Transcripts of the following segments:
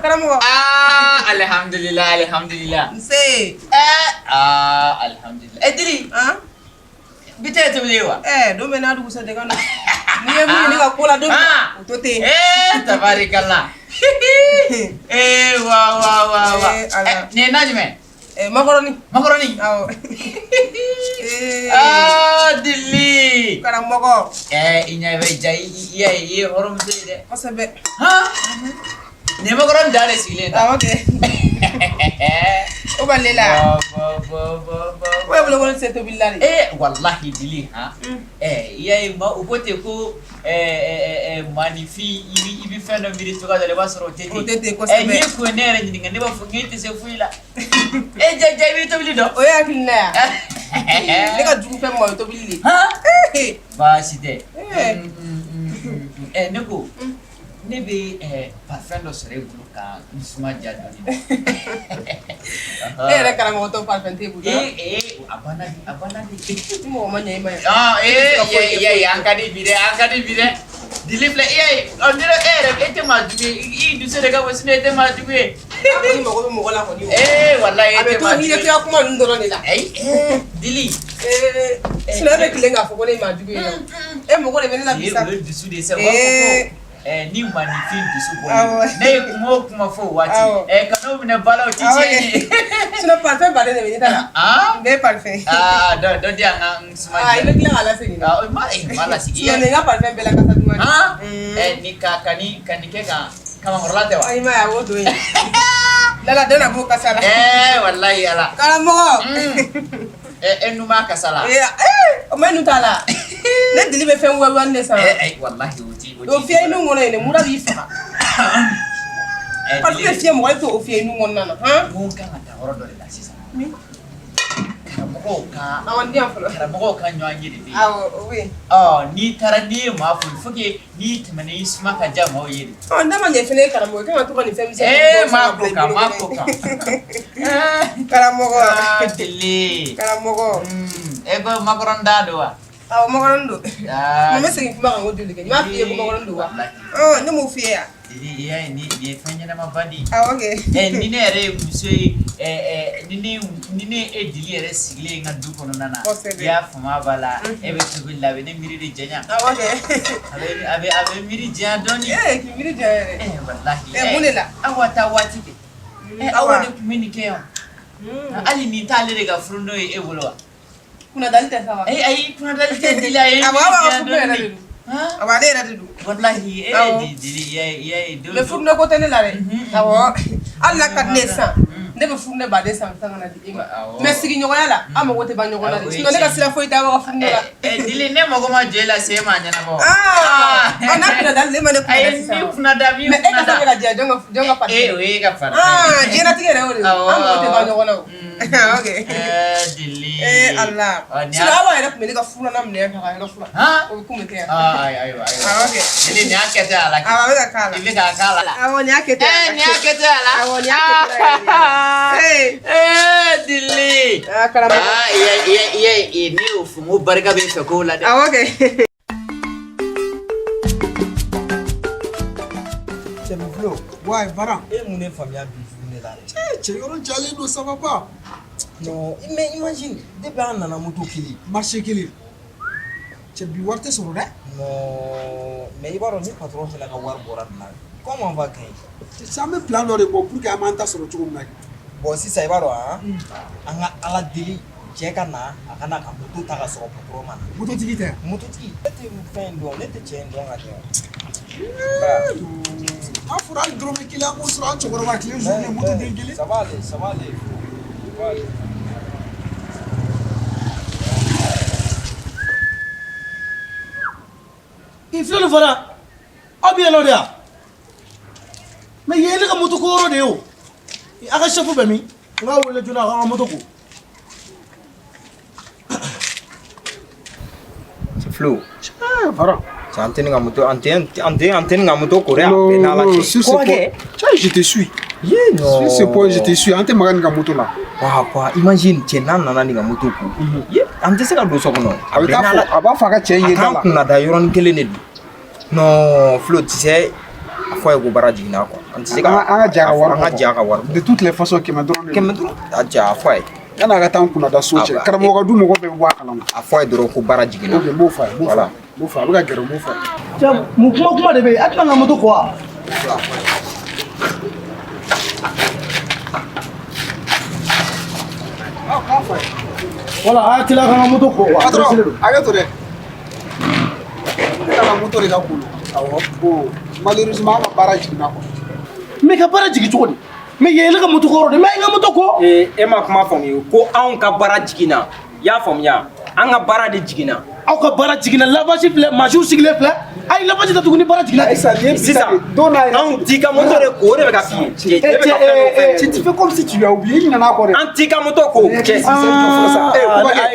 Karamogo. Alhamdulillah. Say. Alhamdulillah. Dily. Bite to lewa. Do me na du sa de kan. Ni e mu ni ka kola do. To te. Tabarakallah. Wow. Ne najme. Macaroni. Aw. Dily. Karamogo. Inya be jai ye horom de. Asabe. Ne macaroni dale sile. Okay. O balela. Wa bolo ko se to billari. Wallahi Dily ye ma ukote ko magnifi ibi fendo miri to ga dale basoro tete. Ko se be. Ni ko nere ni ngande ba fugete se fuila. Jai bi to bilido. O ya kinna. Ne ka jugu fe mo to billi. Ba site. Ne ko ne be parfum do sere bulu ka musuma jadoni. Re Karamogo to parfum te bulu. Abana di. Mo ma nyai ma. Angkadi bide. Dily play on dire ete ma duwe I du sere ga wasine ete ma duwe. Ni mo la ko ni. Wallahi ete ma. Abi to ni te akuma ndoro ni la. Dily. Sina be kilenga fo ko ni ma duwe. Mo ko le bene la bisa. Du su de se wa ni magnifique du suko ne kuma fo wati kanu ne bala titi sino parfait ba de ni ta be parfait do dia nga suma ile kila ala sini mala sigi ne nga parfait bela kasa duma ni kanike ka kama ngorlate wa ma ya wodo yi lala dona bo kasala wallahi ala Karamogo numa kasala o menu tala ne Dily be fen wawan ne sa wallahi wuti o fie nu ngona ne mura bi fa parce que fie mo to o fie nu ngona na mun kan ta horo do la sisa mi Karamogo ka awan dia folo Karamogo ka nyanyi de oui ni tarani ma fuke ni tamane isma ka jama o yedi ndama nye fene Karamogo kan to kan fem se ma ko ka Karamogo Dily Karamogo ego makoronda do wa makoronda mo mesi kuma kan oduli ke ma fie ko makoronda wa ne mo fie ya Dily ni fanya na mabadi okay ni ne re musoi ni ne Dily re sigle nga du kono nana ya fama bala ebe to billa be ne miri de jenya okay abe miri jenya doni ki miri jenya wallahi munela awata wati awade kumini ke ali ni tale de ga frundo bolo kuna dalite sawa kuna dalite Dily abade radu wallahi Dily do le frundo ko tene la re alla ka nesa ne be frundo ba de san na di ima mais sigi nyogo yala amo wote ba nyogo la sino ne ka sira foi ta ba frundo la Dily ne mo ma jela se ma nyana bo ana kuna dal le mane kuna da bi me e ka ta ga dia jonga pa ka fa jena tigere wori amo wote ba nyogo na okay Dily Allah sino awa era kumene ka frundo na mne ka ga frundo o kumete ayo okay Dily ni akete ala awa be ka kala Dily ka kala awa ni akete ala awa ni akete Dily Karamogo ni ufumu barika be fekola de okay Chemiflo, ouais, voilà. Mon famille a vu là. Tu es ça va pas. Non, mais imagine, des bandes dans la moto qui Marché qui est. Tu es biwarte sur le. Non, mais il va revenir patron c'est la war borat là. Comment on va gagner? Ça me plan de pour que Amanta sur le tour. Bon si ça va hein. Anga ala Dily cheka na akana ka moto ta ka so patron man. Moto tigite. Moto ti. Te fin do, ne te chen do ngati. Ah, il faudra le drôme qu'il a montré en Tchokoroba qui est journée moto tigite. Ça va aller, ça va aller. Il fait le voilà. Ah bien là. Mais il y a les motos qui ont rodé. Il a acheté pour Bemi. On va le journal en moto. C'est flou. Ah, voilà. C'est antenne nga moto, antenne nga moto korea. Non, sur ce point. Tiens, je te suis. Sur ce point, je te suis. Antenne nga moto là. Quoi, imagine, tu es nan nga moto ko. Antenne c'est ka do sokono. Aba faka tiens yé là. Kuna da yoron kele ne. Non, flou, tu sais. fɔ ye ko baara jiginna quoi an tɛ se ka an ka ja ka wari an ka ja ka wari de toutes les façons kɛmɛ dɔrɔn de kɛmɛ duuru a ja a fɔ a ye yan'a ka taa n kunna da so cɛ karamɔgɔ ka du mɔgɔ bɛɛ bɛ bɔ a kalama a fɔ a ye dɔrɔn ko baara jiginna ok n b'o fɔ a ye n b'o fɔ a ye a bɛ ka gɛrɛ n b'o fɔ a ye cɛ mun kuma de bɛ yen a tɛna n ka moto kɔ wa voilà a y'a teliya ka n ka moto kɔ wa patron hakɛ to dɛ ne ka moto de ka kolo awɔ bon malheureusement an ka baara jiginna quoi mais ka baara jigin cogo di mais yen ye ne ka moto kɔrɔ de mais a ye n ka moto kɔ e ma kuma faamuya ko anw ka baara jiginna i y'a faamuya an ka baara de jiginna aw ka baara jiginna lavage filɛ masiw sigilen filɛ a ye lavage datugu ni baara jiginna sisan anw t'i ka moto de ko o de bɛ ka f'i ye ne bɛ ka fɛn o fɛn tu fais comme si tu l'as oublié i ɲinɛna kɔ dɛ an t'i ka moto ko cɛ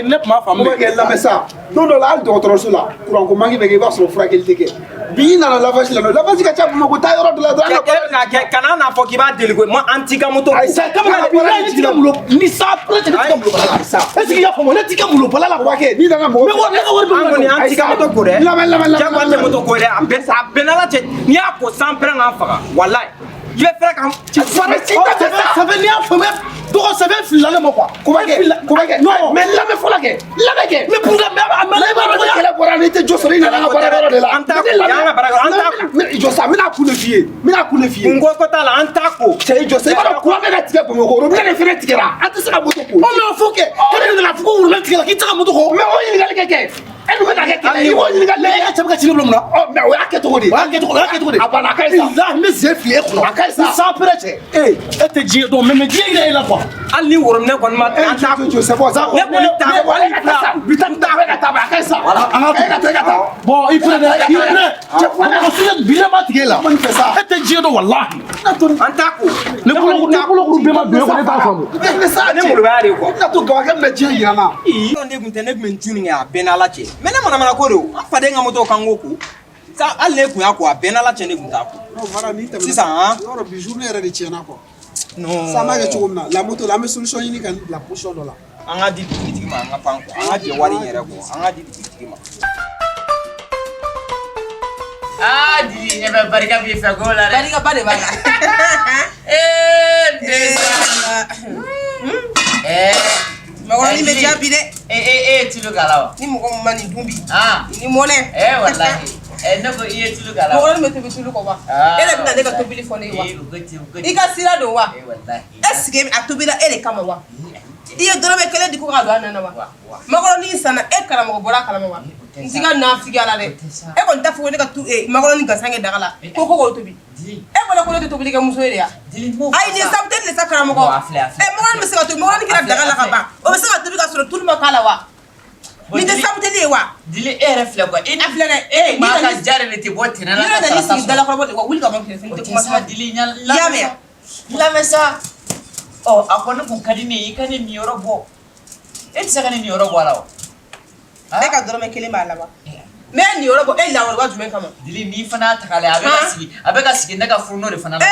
ne tun b'a faamu Kumakɛ lamɛn sa don dɔ la hali dɔgɔtɔrɔso la kuranko manki bɛ kɛ i b'a sɔrɔ furakɛli tɛ kɛ bi i nana lavage la lavage ka ca Bamakɔ taa yɔrɔ dɔ la dɔrɔn an ka baara e bɛna kɛ kana n'a fɔ k'i b'a deli koyi an t'i ka moto ko sa kamana ne t'i ka mulo ni sa ne t'i ka mulo bala sa est-ce que i y'a faamu ne t'i ka mulo bala la Kumakɛ n'i nana mɔgɔ ne ka wari an kɔni an t'i ka moto ko dɛ lamɛn jagoya tɛ moto ko dɛ a bɛɛ n'ala cɛ n'i y'a ko san pɛrɛn k'an faga walayi i bɛ fɛrɛ k'an ça fait n'i y'a faamu dɔgɔ sɛbɛn filila ne ma quoi Kumakɛ non mais lamɛn fɔlɔ kɛ mais pour que mais kɛlɛ bɔra n'i tɛ jɔ sɔrɔ i nana an ka baara yɔrɔ de la an t'a ko y'an ka baara yɔrɔ an t'a ko jɔ sa n bɛna kun de f'i ye n ko t'a la an t'a ko cɛ i jɔ sa i b'a dɔn kuran bɛ ka tigɛ Bamakɔ robinet de fɛnɛ tigɛra an tɛ se ka moto ko mais o faut que kɛlɛ nana fɔ ko wurula tigɛla k'i tɛ se ka moto ko mais o ɲininkali kɛ e dun bɛ ka kɛ kɛlɛ i b'o ɲininkali mais e ka cɛ bɛ ka ci ne bolo mun na mais o y'a kɛ cogo di a banna a ka ɲi sa là n bɛ sen fili e kɔnɔ a ka ɲi sa sans pɛrɛ cɛ e tɛ diɲɛ dɔn mais diɲɛ yira e la quoi hali ni woromine kɔni ma an t'a ko c'est bon ça ne kɔni t'a ko wala ka taa bi ta ka taa a ka ɲi sa an ka taa bon i filɛ dɛ i filɛ mɔgɔ si tɛ bilen ma tigɛ e la e tɛ diɲɛ dɔn walahi an t'a ko ne bolokuru bɛɛ ma don e kɔnɔ e t'a faamu ne maloya de quoi na to gawakɛ bɛna diɲɛ yira n na ne kun tɛ ne kun bɛ n tuni kɛ a bɛɛ n'ala cɛ mais ne manamana ko de o an faden ka moto kan ko ko hali ne kun y'a ko a bɛɛ n'ala cɛ ne kun t'a ko sisan yɔrɔ bi journée yɛrɛ de tiɲɛna quoi non ça m'a kɛ cogo min na la moto la an bɛ solution ɲini ka bila position dɔ la an ka di dugutigi ma an ka pan quoi an ka jɛ wari in yɛrɛ kɔ an ka di dugutigi ma Dily, e bɛ barika b'i fɛ ko la dɛ. Barika ba de b'a la. Mɔgɔ ni bɛ diya bi dɛ. Tulu k'a la wa? Ni mɔgɔ min ma nin dun bi. Ni mɔnɛ. Walahi. Ne ko i ye tulu k'a la wa? Mɔgɔ ni bɛ tobi tulu kɔ wa? E de bɛna ne ka tobili fɔ ne ye wa? I ka sira don wa? Est ce que a tobila e de kama wa? I ye dɔrɔmɛ kelen di ko ka don a nana wa? Makɔrɔni sanna e karamɔgɔ bɔra a kalama wa? N ti ka na figi a la dɛ. E kɔni t'a fɔ ko ne ka makɔrɔni gansan kɛ daga la ko k'o tobi. E bɔra ko ne tɛ tobili kɛ muso ye de ya? Ayi nin sabu tɛ nin sa karamɔgɔ. Makɔrɔni bɛ se ka tobi makɔrɔni kɛra daga la ka ban o bɛ se ka tobi ka sɔrɔ tulu ma k'a la wa? Nin tɛ sabu tɛ ne ye wa? Dily e yɛrɛ filɛ quoi. A filɛ dɛ. Maa ka jari de tɛ bɔ tɛnɛ la ka sara sa. Ni dala kɔrɔ bɔ de wa wuli ka bɔ kɛrɛfɛ. O tɛ sa Dily lamɛn sa. A kɔni kun ka di ne ye i ka ne niyɔrɔ bɔ. E tɛ se ka ne niyɔrɔ bɔ a la wa? E ka dɔrɔmɛ kelen b'a la wa? Mais ni yɔrɔ bɔ e lawalewa jumɛn kama? Dily n'i fana ta k'a lajɛ a bɛ ka sigi ne ka furunɔ de fana la.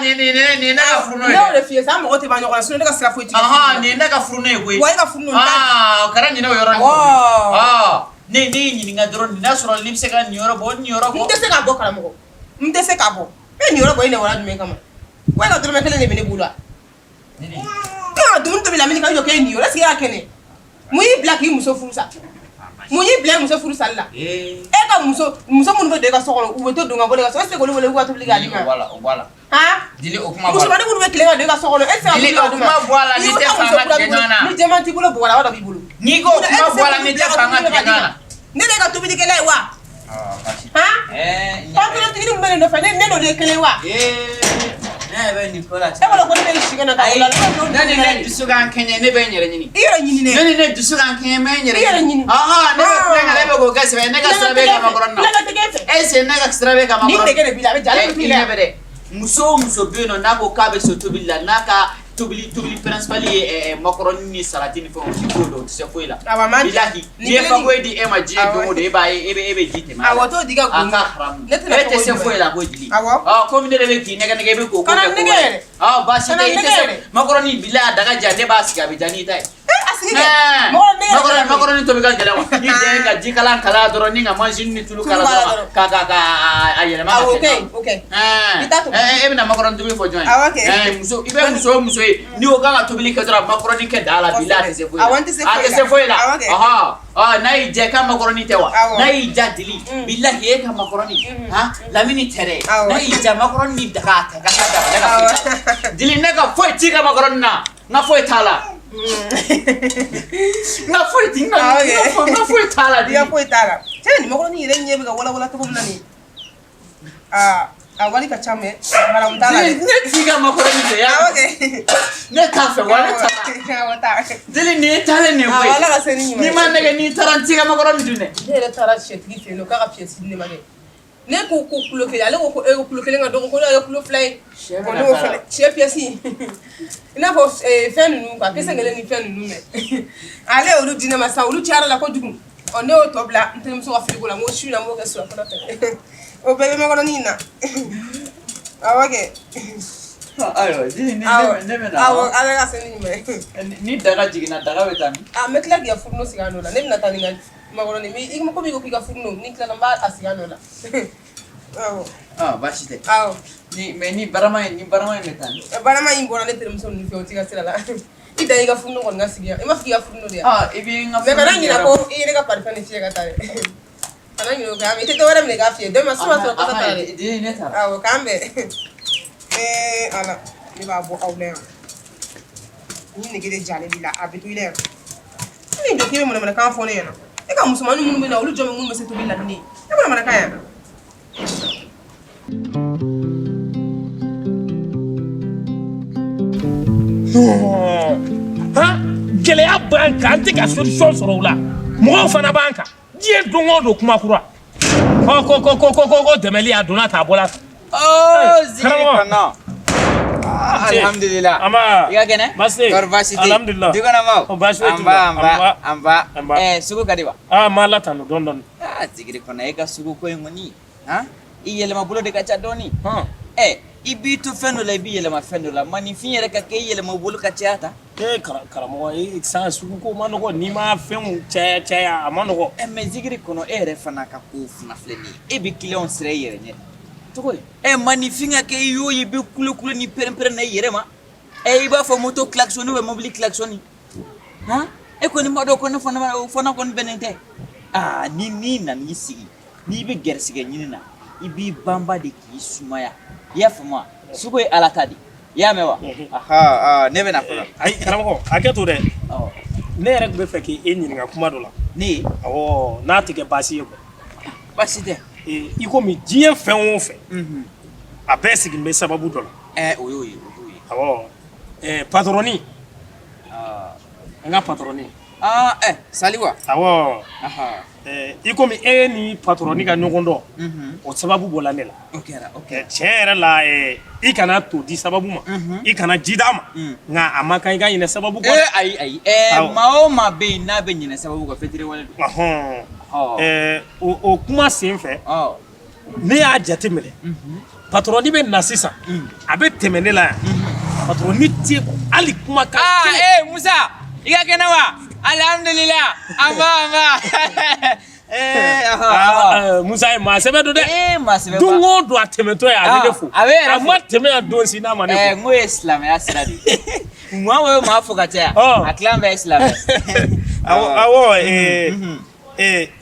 Nin ne ka furunɔ ye. Ne y'o de f'i ye sa mɔgɔ tɛ ban ɲɔgɔn na sinon ne ka sira foyi t'i la. Nin ne ka furunɔ ye koyi. Wa e ka furunɔ ta. O kɛra ɲinɛ o yɔrɔ nin. Ne y'i ɲininka dɔrɔn n'a sɔrɔ n'i bɛ se ka nin yɔrɔ bɔ nin yɔrɔ bɔ. N tɛ se k'a bɔ karamɔgɔ. N tɛ se k'a bɔ. E nin yɔrɔ bɔ e lawalewa jumɛn kama? Wa e ka dɔrɔmɛ kelen de bɛ ne bolo wa? E ka dumuni tobi la min ka jɔ k'e nin yɔrɔ est-ce que e y'a kɛnɛ? Mun y'i bila k'i muso furu sa? Mun y'i bila muso furu sali la? E ka muso minnu bɛ don e ka so kɔnɔ u bɛ to don ka bɔ e ka so est-ce que olu wele u ka tobili kɛ a di ma? O b'a la. Dily o kuma b'a la. Musomanin minnu bɛ tilen ka don e ka so kɔnɔ est-ce que a Dily o kuma bɔ a la n'i tɛ fɛ an ka tigɛ ɲɔgɔn na. Ni jɛman t'i bolo bɔgɔla dɔ b'i bolo. N'i ko kuma bɔ a la n'i tɛ fɛ an ka tigɛ ɲɔgɔn na. Ne de ka tobilikɛla ye wa? Pantalon min bɛ ne nɔfɛ ne n'o de ye kelen wa? Ne bɛ nin ko la. E bolo ko ne bɛ si kana ka wula. Ne ni ne dusu kan kɛɲɛ ne bɛ n yɛrɛ ɲini. I yɛrɛ ɲini dɛ. Ne ni ne dusu kan kɛɲɛ n bɛ n yɛrɛ ɲini. I yɛrɛ ɲini. Ne bɛ kulonkɛ la e bɛ k'o kɛ sɛbɛn ne ka sira bɛ kama kɔrɔ na. Ne ka tɛgɛ fɛ. Est-ce que ne ka sira bɛ kama kɔrɔ? Ni tɛgɛ de b'i la a bɛ ja ale bɛ ɲɛ bɛ dɛ. Muso o muso bɛ yen nɔ n'a ko k'a bɛ so tobili la n'a ka tobili principal ye makɔrɔni ni salati ni fɛnw si t'o dɔn o tɛ se foyi la. Bilahi n'i ye fakoyi di e ma diɲɛ don o don e bɛ ji tɛmɛ a la. Awɔ t'o di ka gun. A ka haramu. E tɛ se foyi la ko Dily. Komi ne de bɛ k'i nɛgɛ nɛgɛ i bɛ k'o ko kɛ ko Kana nɛgɛ yɛrɛ. baasi tɛ i tɛ se makɔrɔni bilahi a daga ja ne b'a sigi a bɛ ja n'i ta ye. macaroni to be ga gele wa ni de ga jikala kala doro ni nga machine ni tulu kala ka ayele ma okay bina macaroni to be fo join muso ibe muso ni o ga to be ka dara macaroni ke dala bilati se fo se fo la aha nai je ka macaroni te wa nai ja dili billahi e ka macaroni ha lamini tere nai ja macaroni daga ta ga dili ne ka fo ti ka macaroni na fo tala na foi tinga na foi tala dia foi tala teni macaroni ile nyebe ga wala to bumna ni wali ka chame mara mtala ne tiga macaroni te ya ne kafe wala tala dili ni tala ni foi wala ka seni ni man ne ni tarantiga macaroni dune ne tara chetri te no ka pièce ni mage ne ko kulo ke ale ko kulo ke nga donc ko ya kulo fly ko no fly chef yasi ina fo fen nu ka pesa ngale ni fen nu me ale olu dina masa olu chara la ko dugu on ne o tobla ntem so afriko la mo shu na mo ke so ko na o bebe me ko ni na awake ayo dini ne me na ale ga seni me ni daga jigina daga wetami me klag ya furno sigano la ne na tani ngal macaroni mi igmo ko mi ko pika furno ni kala mba asigano la bashite ni barama metan barama imbona ne tere mson ni foti ga sila la ida iga furno kon ga sigia ima figa furno dia ibi nga furno me kana ngina ko ire ga parfane figa ga tare kana ngino ga mi tete wara me ga fie de ma so ko ta tare di ne ta kambe ala ni ba bo awle ni ne gide jale bila abitu ile ni do kime mo na kan fo ne yana e ka musumanu munu na olu jome munu se to bila ni e mo na kan yana gɛlɛya b'an kan an tɛ ka solution sɔrɔ o la mɔgɔw fana b'an kan diɲɛ don o don kuma kura ko dɛmɛli a donna ta a bɔla zikiri kana alhamdulillah iga kene basi alhamdulillah digana ma basi amba sugu kadiba mala tanu don zikiri kana ega sugu ko ngoni i yelema bulo de ka cha doni ibitu fendo la ibi yelema fendo la mani finyere ka ke yelema bulo ka cha Karamogo sa sugu ko manogo ni ma fɛnw caya a manogo mais zikiri kono ere fana ka ko funa fleni e bi client sere yere nye togo mani finga ke yo yibi kulu ni perempere na yere ma iba fo moto klaxon we mobile klaxon ko ni mado ko na fana kon benente ni na ni sigi ni bi gersige nyina ibi bamba de ki sumaya ya fama sugo alatadi ya mewa ne bena ko ai Karamogo aketo de ne yɛrɛ bɛ fɛ k'i ɲininka kuma dɔ la ni n'a tɛ kɛ baasi ye quoi baasi tɛ i komi diɲɛ fɛn o fɛn a bɛɛ sigilen bɛ sababu dɔ la o y'o ye patroni n ka patroni Saliwa i komi e ni patroni ka ɲɔgɔn dɔn o sababu bɔla ne la tiɲɛ yɛrɛ la i kana to di sababu ma i kana ji d'a ma nka a ma kan i ka ɲinɛ sababu kɔ ayi maa o maa bɛ yen n'a bɛ ɲinɛ sababu kɔ fitiri wale don o kuma sen fɛ ne y'a jate minɛ patroni bɛ na sisan a bɛ tɛmɛ ne la yan patroni tɛ hali kuma kan Musa i ka kɛnɛ wa alhamdulillah amba Musa ye maa sɛbɛ don dɛ don o don a tɛmɛtɔ ye a bɛ ne fo a ma tɛmɛ a don si n'a ma ne fo n ko ye silamɛya sira de ye maa o maa fo ka caya a tilan bɛɛ ye silamɛ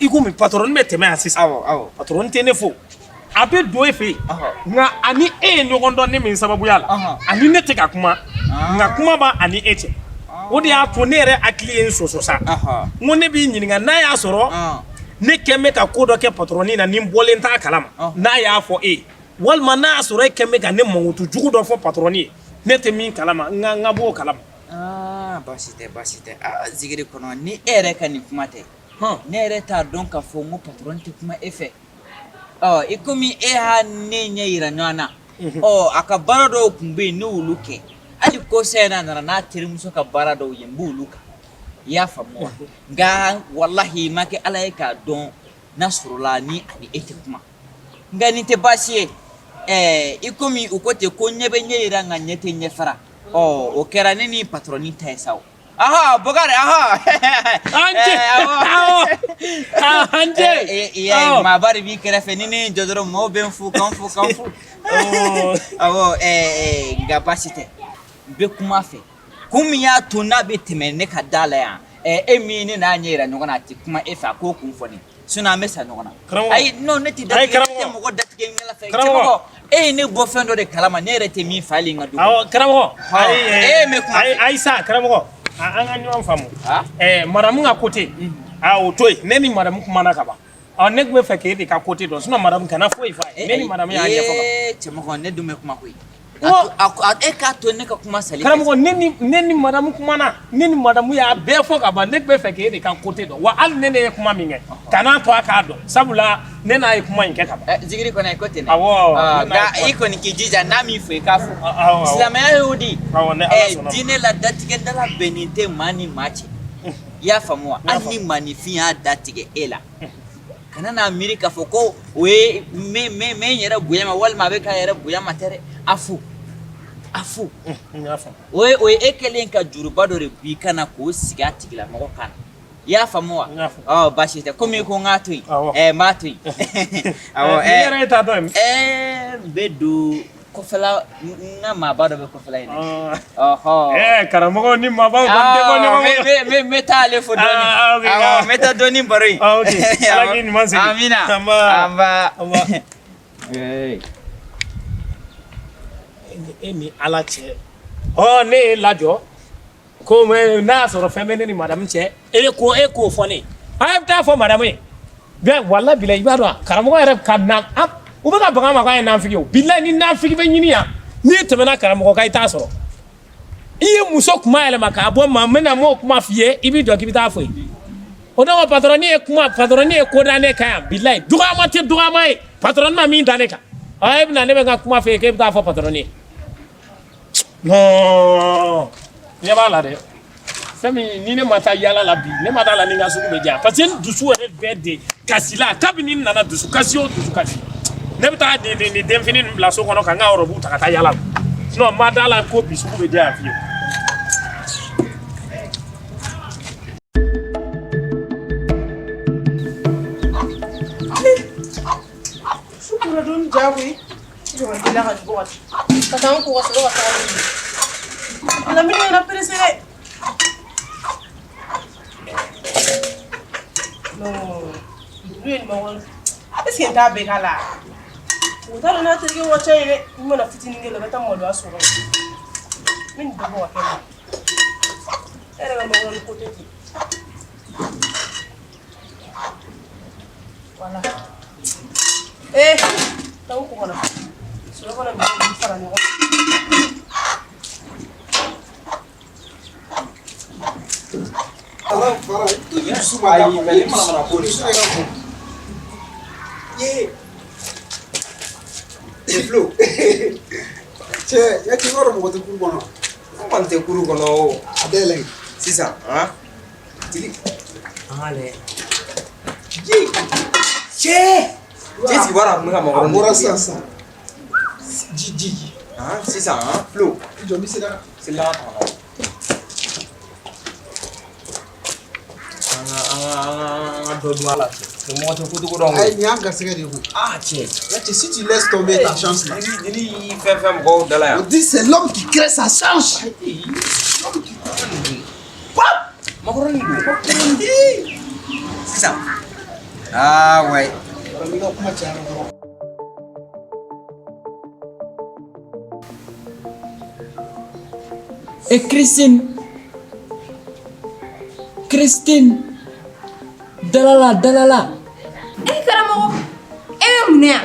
i komi patroni bɛ tɛmɛ yan sisan patroni tɛ ne fo a bɛ don e fɛ yen nka ani e ye ɲɔgɔn dɔn ne min sababuya la ani ne tɛ ka kuma nka kuma b'a ani e cɛ o de y'a to ne yɛrɛ hakili ye n sɔsɔ sa n ko ne b'i ɲininka n'a y'a sɔrɔ ne kɛn bɛ ka ko dɔ kɛ patroni na ni n bɔlen t'a kalama n'a y'a fɔ e walima n'a y'a sɔrɔ e kɛn bɛ ka ne mankutu jugu dɔ fɔ patroni ye ne tɛ min kalama n ka bɔ o kalama baasi tɛ zikiri kɔnɔ ni e yɛrɛ ka nin kuma tɛ ne yɛrɛ t'a dɔn k'a fɔ n ko patroni tɛ kuma e fɛ i komi e y'a ne ɲɛ yira ɲɔgɔn na a ka baara dɔw tun bɛ yen ne y'olu kɛ hali ko sɛnɛ nana n'a terimuso ka baara dɔw ye n b'olu kan i y'a faamu wa nka walahi ma kɛ ala ye k'a dɔn n'a sɔrɔla ni ani e tɛ kuma nka nin tɛ baasi ye i komi u ko ten ko ɲɛ bɛ ɲɛ yira nka ɲɛ tɛ ɲɛ fara o kɛra ne ni patroni ta ye sa o Aha, Bogare, aha. Anje. Yeah, my body be careful. Nini jodoro mo ben fu kan fu. Awo capacité. Be kuma fe. Kumia tuna be temene ka dala ya. Emi ni na nyera nyona ati kuma efa ko kumfoni. Suna mesa nyona. Ai no neti da ke mo go dat ke ngela fe. Karamogo. Ne bo fendo de kalama ne rete mi fali ngadu. Awo Karamogo. Me kuma. Ai sa Karamogo. Anga nyo famu. Madamu nga kote. Toy neni madamu kuma na kaba. Ne gbe fe ke de ka kote do. Suna madamu kana foi fa. Neni madamu ya anya foka. Chemo ne dume kuma koi. Ka to ne ka kuma sali. Karamogo neni madamu kuma na. Neni madamu ya be foka ba ne gbe fe ke de ka kote do. Wa al nene kuma minge. Kana to aka do. Sabula nena e kuma nke kaba. Zigiri kona kote ne. Awo. Ga iko ni kijija na mi fe kafu. Islam ya yudi. Dine la datige dala benite mani machi. Ya famua ani manifia datige ela. Kana na Amerika foko we me yera buyama wal mabe ka yera buyama tere afu we ekelenka juruba do rebi kana ko siga tigila mako kana ya famua bashi te komi ko ngatui matui yera ta do bedu ko fela na mabado be ko fela ine Karamogo ni mabado de meta le fodoni meta doni bari okay ni manzi amina amba emi alache ne lajo ko me na soro femene ni madam che ko foni ay ta fo madam e bien wala bila ibado Karamogo ere kadna ubeka banga maka na mfiki billahi ni na mfiki be nyini ya ni temena Karamogo kai ta soro iye muso kuma ele maka abo ma mena mo kuma fie ibi do kibita fo odo patroni e ko dane ka billahi duga mai patron ma mi dane ka ay na ne be kuma fie ke bita fo patroni no ya bala de femi ni ne mata yala la bi ne mata la ni nga suku be ja parce que dusu ere be de kasila kabini nana dusu kasi ne bita de demfini la so kono ka nga orobu takata yala no madala ko bisu be ja fi sukura don jawi jo dila ka go kata ko waso wa ta la mini na prese no lui ma won est-ce que ta be kala utalo na tege wacha ile mwana fitini ngelo bata modo asoro mini dogo wakela era ga mwana ko tete wala tawo ko na so ko na bi fara ni Fara tu suma da ko ni mana ko ni Flo. Che, ya ki ngoro mo te kuru kono. Ko te kuru kono Adele. sisa Dily Ale. che si bara mga mo Amora sasa. Ji sisa Flo Jo mi sira. sila do mala che mo te kudu ko dong Ai ni anga sega de vous. che Ya che si tu laisses tomber ta chance là. Dily fem go dala ya On dit c'est l'homme qui crée sa chance. makoroni sisa ouais Christine dalala Karamogo munea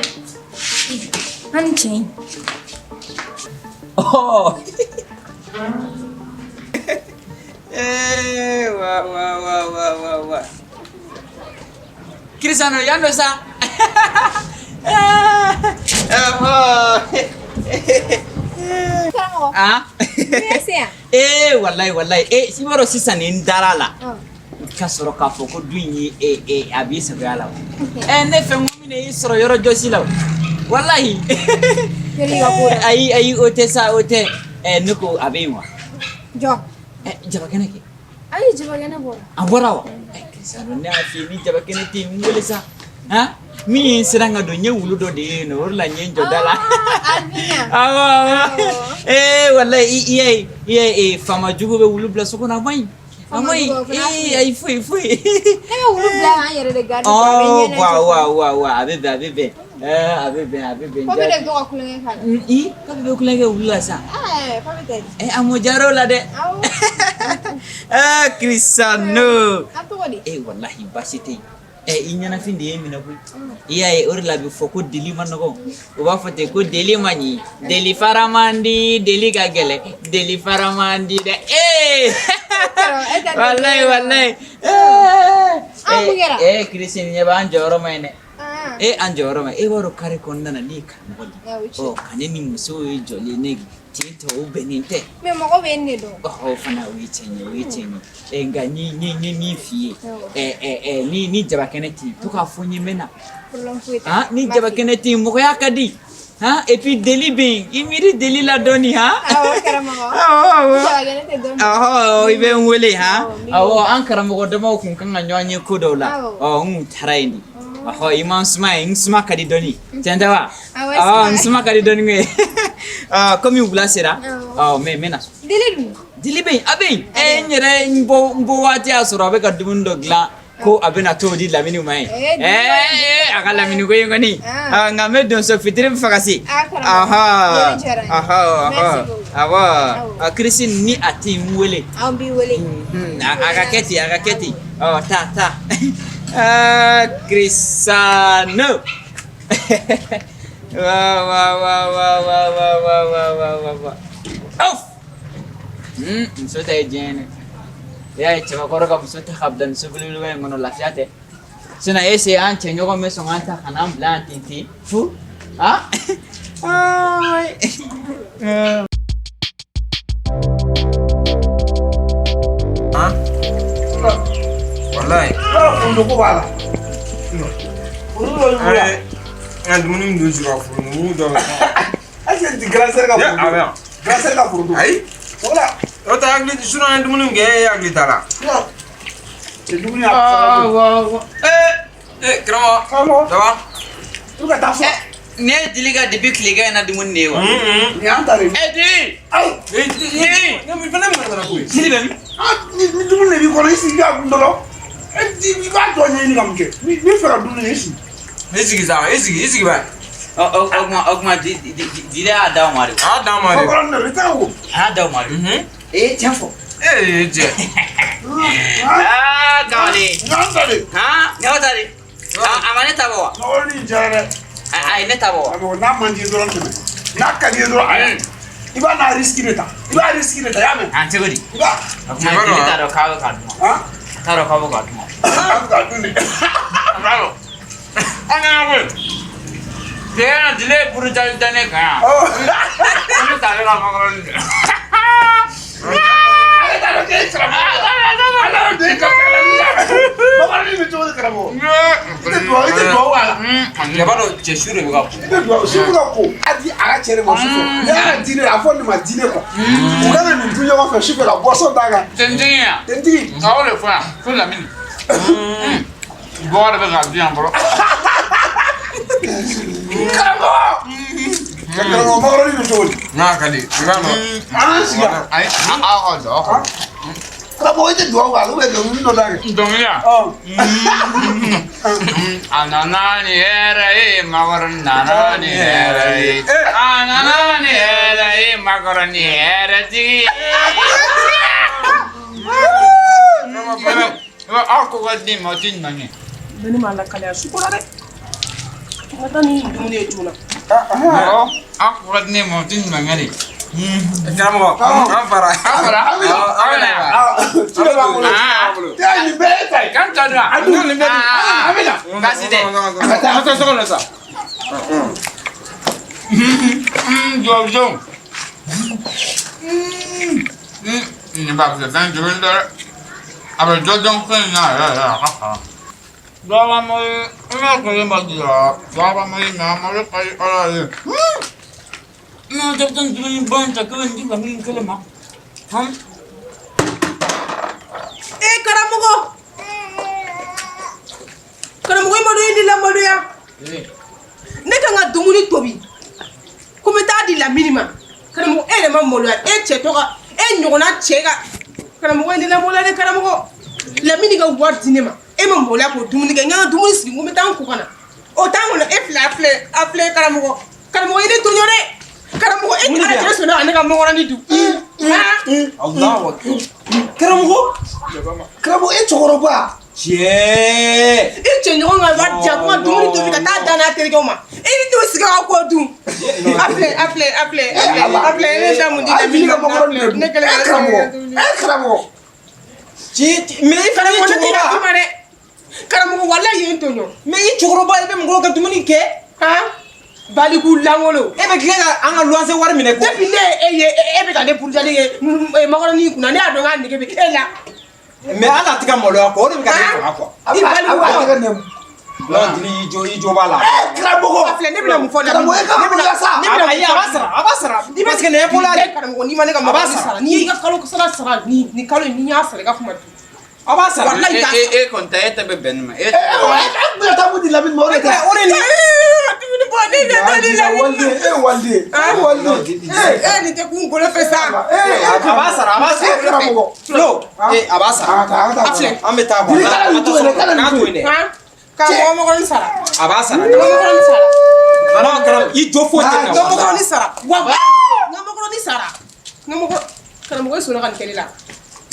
hani chain wa Cristiano yando sa Karamogo Yes wallahi si maro sisa ni dalala kasoro ka foko duinyi abi sagala ne fe ngomine isoro yoro josila wallahi ai ote nuko abewa Jo jaba kenake Ai jabagana bora. Abora wa. Kisano ne afi ni jabakene ti ngole sa. Ha? Mi seranga do nyewulu do de no la nyenjo dala. Albina. Awa. Wallahi iya fama jugo be wulu bla sokona mai. Amai ai foi. Nega wulu bla an yere de garde. Oh wa abebe. Abebe. Ko be de do kulenge kala. Ko be kulenge wulu sa. Ko be de. Amojaro la de. Cristiano. Ato wadi. Wallahi basite. Inyana finde yemi na ku. Iya ori la bi foko Dily manoko. O ba fote ko Dily mani. Dily faramandi, Dily gagele. Dily faramandi de. Wallahi. Christian nyaba anjoro mene. Anjoro me. Waro kare konna na ni kan wali. Kaneni muso joli ne. Tito beninte. Me moko benne do. Fana wichenye. Ni fie. Ni jabakeneti. Tuka funyi mena. Ni jabakeneti moko yakadi. Et puis Dily be. Imiri Dily la doni Karamogo. Jabakeneti doni. Ibe nwele an Karamogo dama kun kan nyanye kodola. Taraini. Iman sma kadi doni. Tiendawa. Sma kadi doni nge. Comme vous la sera. Mais menas. Dily be abin. Nyere mbo wati asura be kadundo gla ko abena to di lamini mai. Akala mini ko yengani. Ngame don so fitrim fakasi. Christine ni ati mwele. Ambi wele. Akaketi. Ta. Cristiano. Wow. Off. Msota ejene. Ya chama koroka msota kabdan subulu we ngono lafiate. Sina ese anche nyoko meso nganta kanam blantinti. Fu. Wallahi. Ndo ko bala. And money do you offer no do. Ase di grâce ka. Ya, Grâce ka pour. Ai. Wala. Ota agli suna and money ge agli tala. C'est du nia. Kramo. Dawa. Tu ka tafa. Ne Dily ga de bik liga na dumun ne wa. Ni antare. Dily. Ai. Ne mi fana mo na ko. Dily be mi. Ni dumun ne bi ko isi ga ndolo. Di ba to ni ngamke. Ni fera dumun isi. Ezigi ba. Ogma Dily ada mari. Ada mari. Ko na retawo. Ada mari. Tiempo. Je. Kawali. Ngantare. Nyawtari. Amane tabawa. No ni jare. Ai ne tabawa. Amo na mandi doron teme. Na ka di doron ai. Iba na riski neta ya men. Antegodi. Iba. Ogma Dily taro kawo kaduma. Taro kawo kaduma. Ka duni. Bravo. Ana we. Dia Dily puru jane ka. Ani taro ka magron. Lebado cheshure mi gapo. Adi ara chere mo sufo. Ya dine afon ma dine ko. Ugana ni dunya wa fa shife la boso daga. Tendinya. Tendi. Ngawole fa. Fula mini. Bora be gabian bro. Karamogo magro ni toli. Na kali. Ibano. Siga. Ai Karamogo ite duwa wa lo be do ni no daga. Domiya. Ananani era magaron nanani era. Ananani era magaron era di. Aku gadi motin nani. Beni mala kale shukura de. Matani dumuni ejuna. Aku gadi motin nani. Kramo. Afara. Tira ba mo. Ya ni beta. Kan tadra. Adu ni beta. Amina. Kasi de. Ata sokolo sa. Jojo. Ni ba se dan jojo. Aba jojo kan na. Dawa mo ina ko yema dia. Dawa mo ina mo kai ala. No, jab tan dulu ban ta kan di kami kalama. Ham. ne kan ka dumuni tobi comme taa di la minima karamɔgɔ e yɛrɛ ma maloya e cɛ tɔgɔ e ɲɔgɔnna cɛ ka karamɔgɔ in la maloya de karamɔgɔ lamini ka wari di ne ma e ma maloya k'o dumuni kɛ n ka dumuni sigi n ko n bɛ taa n ko ka na o temps kɔnɔ e filɛ karamɔgɔ ye ne toɲɔ dɛ karamɔgɔ e ni ala cɛ sɔnna ka ne ka mɔgɔrɔni dun karamɔgɔ e cɛkɔrɔba e cɛ ɲɔgɔn ka wari di yan ko ka dumuni tobi ka taa da n'a terikɛw ma e ni t'o sigi ka k'o dun a filɛ ne da mun di lamini ka mɔgɔrɔni ne kɛlen ka karamɔgɔ mais i fana ye cɛkɔrɔba dɛ karamɔgɔ walahi ye n toɲɔ mais i cɛkɔrɔba i bɛ mɔgɔw ka dumuni kɛ baliku langolo e bɛ tila ka an ka luwanse wari minɛ ko depuis ne e bɛ ka ne burujali ye makɔrɔni kunna ne y'a dɔn k'a nege bɛ e la mais ala tɛ ka maloya kɔ o de bɛ ka ne faga kɔ i baliku non Dily i jo b'a la karamɔgɔ filɛ ne bɛna mun fɔ karamɔgɔ e ka maloya sa ayi a b'a sara parce que nin ye pola de karamɔgɔ n'i ma ne ka mɔgɔ sara n'i y'i ka kalo sara nin kalo in n'i y'a sara i ka kuma dun a b'a sara e kɔni ta e tɛ bɛ bɛn nin ma e bɛna taa mun di lamini ma o de kɛ o de ni nin tɛ kun golo fɛ sa a b'a sara karamɔgɔ no a b'a sara a filɛ an bɛ taa bɔ n'a to yen dɛ ka mɔgɔrɔni sara a b'a sara mɔgɔrɔni sara vraiment karam i jo foyi tɛ na mɔgɔrɔni sara wa n ka mɔgɔrɔni sara karamɔgɔ e sɔnna ka nin kɛ ne la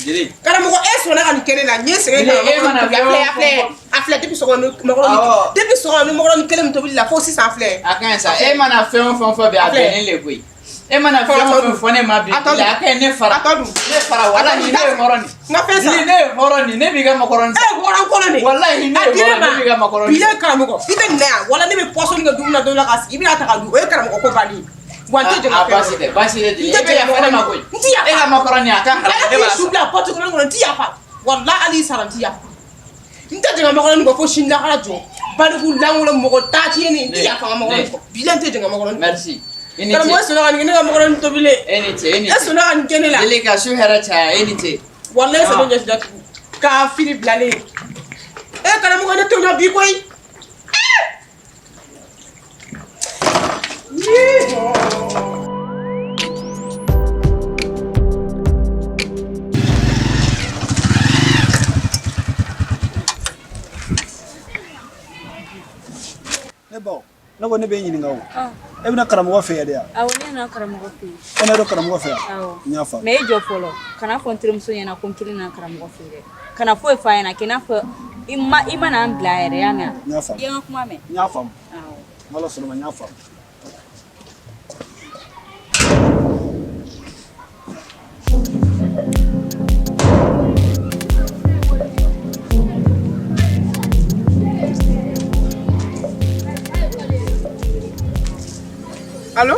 Dily karamɔgɔ e sɔnna ka nin kɛ ne la n ye sɛgɛn a filɛ depuis sɔgɔma ni mɔgɔrɔni kelen min tobili la fo sisan filɛ a ka ɲi sa e mana fɛn o fɛn fɔ bi a bɛn ne le koyi e mana fɛn o fɛn fɔ ne ma bi a ka ɲi ne fara wala ni ne ye hɔrɔn n ka fɛn sa ni ne ye hɔrɔn ni ne b'i ka makɔrɔni sa hɔrɔn kɔnɔ de walahi ne ye hɔrɔn ne b'i ka makɔrɔni bi ye karamɔgɔ i bɛ nin na yan wala ne bɛ pɔsɔni kɛ dumuni na don dɔ la ka sigi i bɛna ta ka dun o ye karamɔgɔ ko bannen ye wa n tɛ jɛn ka fɛn baasi tɛ Dily e bɛ yafa ne ma koyi n tɛ yafa e ka makɔrɔni a ka kalan ne b'a su bila pɔti kɔnɔ n tɛ yafa wala hali sara n tɛ yafa n tɛ jɛn ka makɔrɔni kɔ fo sini lakara jɔ baliku langolo mɔgɔ taati ye nin n tɛ yafa n ka makɔrɔni kɔ bi la n tɛ jɛn ka makɔrɔni kɔ merci i ni karamɔgɔ ce sɔnna ka nin kɛ ne ka makɔrɔni tobili e ni ce e sɔnna ka nin kɛ ne la Dily ka su hɛrɛ caya e ni ce wala e sɛbɛn ɲɛsi datugu k'a fili bilalen e karamɔgɔ ne tɔɲɔ bi koyi ne baw ne ko ne bɛ ɲininka o e bɛna karamɔgɔ fɛ yan de yan awɔ ne nana karamɔgɔ fɛ yen e na dɔn karamɔgɔ fɛ yan awɔ n y'a faamu mais e jɔ fɔlɔ kana fɔ n terimuso ɲɛna ko n kelen na karamɔgɔ fɛ yen dɛ kana foyi f'a ɲɛna k'i n'a fɔ i mana an bila yɛrɛ y'a mɛn n y'a faamu i ye n ka kuma mɛn n y'a faamu awɔ n'Ala sɔnna ma n y'a faamu allo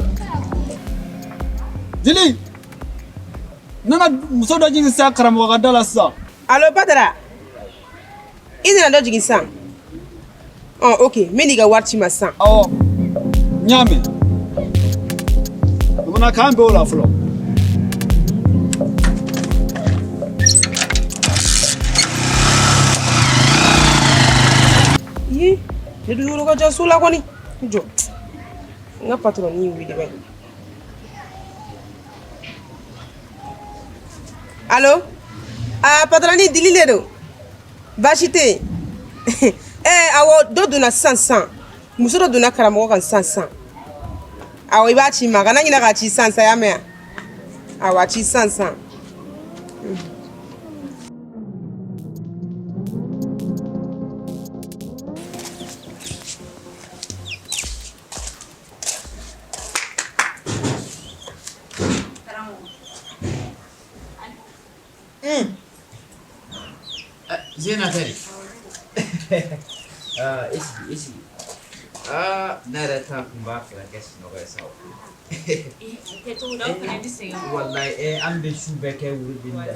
Dily ne ka muso dɔ jigin sisan karamɔgɔ ka da la sisan allo Badara i nana dɔ jigin sisan ok n bɛ n'i ka wari ci ma sisan awɔ n y'a mɛn o mana k'an bɛn o la fɔlɔ ne dun yɔrɔ ka jan so la kɔni jɔ n ka patron y'i wele bɛ allo patron ni Dily de don baasi tɛ yen awɔ dɔ donna sisan muso dɔ donna karamɔgɔ kan sisan awɔ i b'a ci ma kana ɲinɛ k'a ci sisan i y'a mɛn yan awɔ a ci sisan Zena tadi. Isi. Ne yɛrɛ ta kun b'a fɛ ka kɛ sunɔgɔ ye sa o. Wallahi an bɛ su bɛɛ kɛ wurudili la.